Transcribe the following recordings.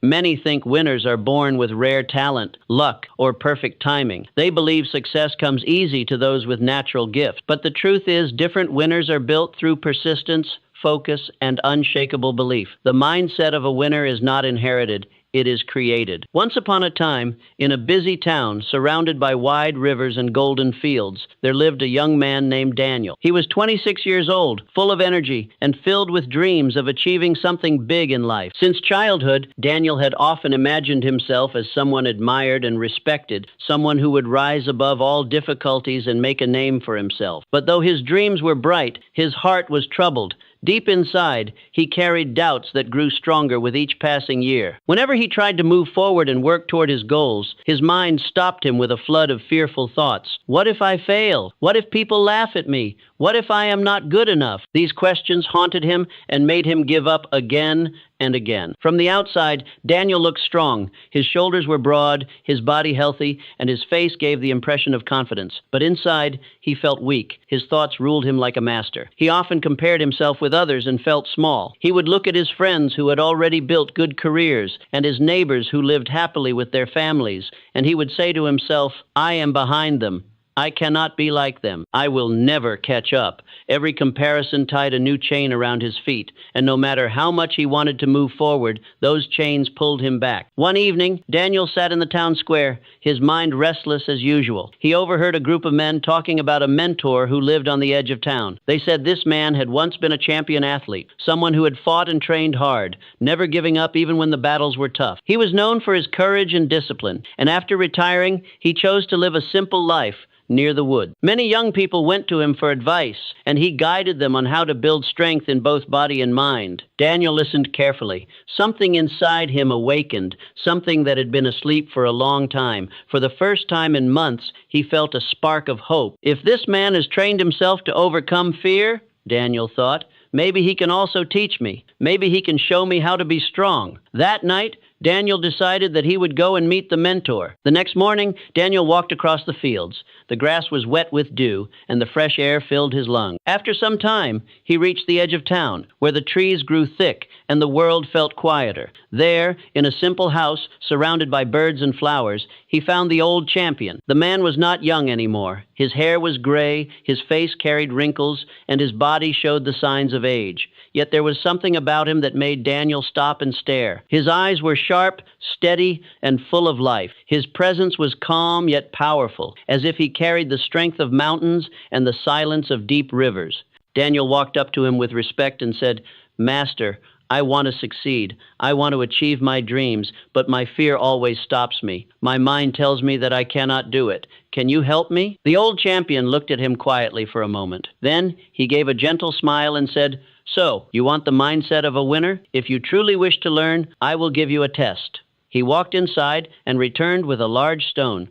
Many think winners are born with rare talent, luck, or perfect timing. They believe success comes easy to those with natural gifts. But the truth is, different winners are built through persistence, focus, and unshakable belief. The mindset of a winner is not inherited. It is created. Once upon a time, in a busy town surrounded by wide rivers and golden fields, there lived a young man named Daniel. He was 26 years old, full of energy, and filled with dreams of achieving something big in life. Since childhood, Daniel had often imagined himself as someone admired and respected, someone who would rise above all difficulties and make a name for himself. But though his dreams were bright, his heart was troubled. Deep inside, he carried doubts that grew stronger with each passing year. Whenever he tried to move forward and work toward his goals, his mind stopped him with a flood of fearful thoughts. What if I fail? What if people laugh at me? What if I am not good enough? These questions haunted him and made him give up again and again. From the outside, Daniel looked strong. His shoulders were broad, his body healthy, and his face gave the impression of confidence. But inside, he felt weak. His thoughts ruled him like a master. He often compared himself with others and felt small. He would look at his friends who had already built good careers and his neighbors who lived happily with their families, and he would say to himself, I am behind them. I cannot be like them. I will never catch up. Every comparison tied a new chain around his feet, and no matter how much he wanted to move forward, those chains pulled him back. One evening, Daniel sat in the town square, his mind restless as usual. He overheard a group of men talking about a mentor who lived on the edge of town. They said this man had once been a champion athlete, someone who had fought and trained hard, never giving up even when the battles were tough. He was known for his courage and discipline, and after retiring, he chose to live a simple life near the wood. Many young people went to him for advice, and he guided them on how to build strength in both body and mind. Daniel listened carefully. Something inside him awakened, something that had been asleep for a long time. For the first time in months, he felt a spark of hope. If this man has trained himself to overcome fear, Daniel thought, maybe he can also teach me. Maybe he can show me how to be strong. That night, Daniel decided that he would go and meet the mentor. The next morning, Daniel walked across the fields. The grass was wet with dew, and the fresh air filled his lungs. After some time, he reached the edge of town, where the trees grew thick and the world felt quieter. There, in a simple house surrounded by birds and flowers, he found the old champion. The man was not young anymore. His hair was gray, his face carried wrinkles, and his body showed the signs of age. Yet there was something about him that made Daniel stop and stare. His eyes were sharp, steady, and full of life. His presence was calm yet powerful, as if he carried the strength of mountains and the silence of deep rivers. Daniel walked up to him with respect and said, Master, I want to succeed. I want to achieve my dreams, but my fear always stops me. My mind tells me that I cannot do it. Can you help me? The old champion looked at him quietly for a moment. Then he gave a gentle smile and said, So, you want the mindset of a winner? If you truly wish to learn, I will give you a test. He walked inside and returned with a large stone.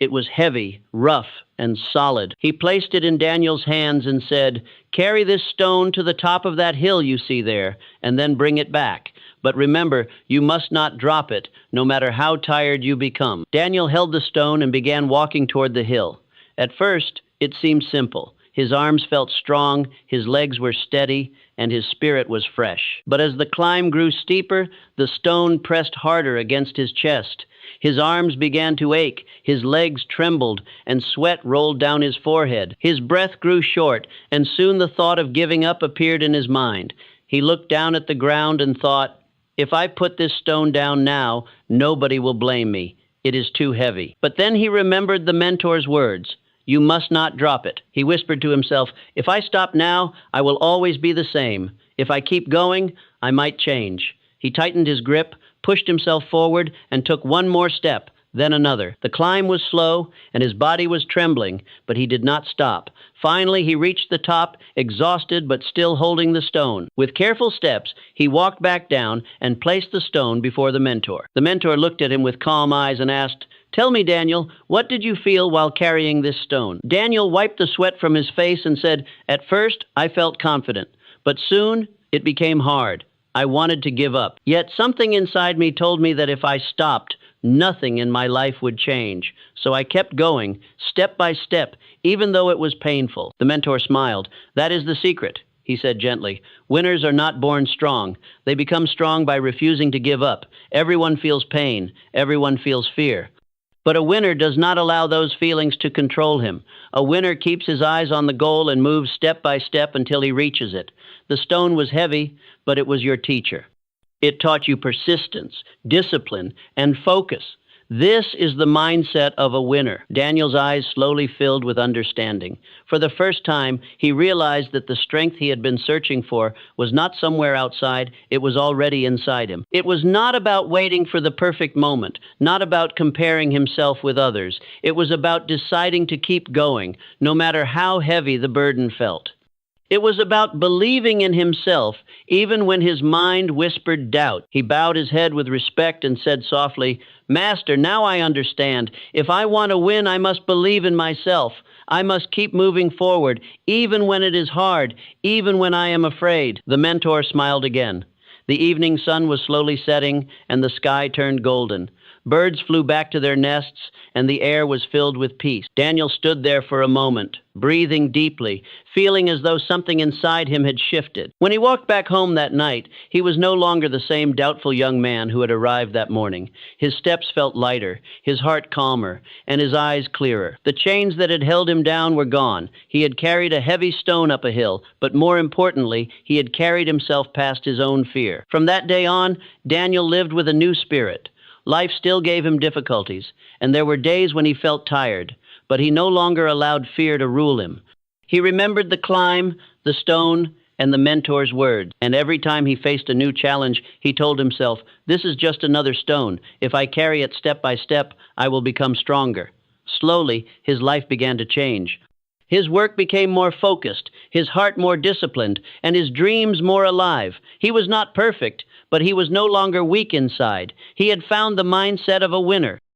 It was heavy, rough, and solid. He placed it in Daniel's hands and said, Carry this stone to the top of that hill you see there, and then bring it back. But remember, you must not drop it, no matter how tired you become. Daniel held the stone and began walking toward the hill. At first, it seemed simple. His arms felt strong, his legs were steady, and his spirit was fresh. But as the climb grew steeper, the stone pressed harder against his chest. His arms began to ache, his legs trembled, and sweat rolled down his forehead. His breath grew short, and soon the thought of giving up appeared in his mind. He looked down at the ground and thought, If I put this stone down now, nobody will blame me. It is too heavy. But then he remembered the mentor's words. You must not drop it. He whispered to himself, If I stop now, I will always be the same. If I keep going, I might change. He tightened his grip, pushed himself forward, and took one more step, then another. The climb was slow, and his body was trembling, but he did not stop. Finally, he reached the top, exhausted but still holding the stone. With careful steps, he walked back down and placed the stone before the mentor. The mentor looked at him with calm eyes and asked, Tell me, Daniel, what did you feel while carrying this stone? Daniel wiped the sweat from his face and said, At first, I felt confident, but soon it became hard. I wanted to give up. Yet something inside me told me that if I stopped, nothing in my life would change. So I kept going, step by step, even though it was painful. The mentor smiled. That is the secret. he said gently. Winners are not born strong. They become strong by refusing to give up. Everyone feels pain. Everyone feels fear. But a winner does not allow those feelings to control him. A winner keeps his eyes on the goal and moves step by step until he reaches it. The stone was heavy, but it was your teacher. It taught you persistence, discipline, and focus. This is the mindset of a winner. Daniel's eyes slowly filled with understanding. For the first time, he realized that the strength he had been searching for was not somewhere outside, it was already inside him. It was not about waiting for the perfect moment, not about comparing himself with others. It was about deciding to keep going, no matter how heavy the burden felt. It was about believing in himself, even when his mind whispered doubt. He bowed his head with respect and said softly, Master, now I understand. If I want to win, I must believe in myself. I must keep moving forward, even when it is hard, even when I am afraid. The mentor smiled again. The evening sun was slowly setting, and the sky turned golden. Birds flew back to their nests, and the air was filled with peace. Daniel stood there for a moment, breathing deeply, feeling as though something inside him had shifted. When he walked back home that night, he was no longer the same doubtful young man who had arrived that morning. His steps felt lighter, his heart calmer, and his eyes clearer. The chains that had held him down were gone. He had carried a heavy stone up a hill, but more importantly, he had carried himself past his own fear. From that day on, Daniel lived with a new spirit. Life still gave him difficulties, and there were days when he felt tired, but he no longer allowed fear to rule him. He remembered the climb, the stone, and the mentor's words, and every time he faced a new challenge, he told himself, this is just another stone. If I carry it step by step, I will become stronger. Slowly, his life began to change. His work became more focused, his heart more disciplined, and his dreams more alive. He was not perfect, but he was no longer weak inside. He had found the mindset of a winner.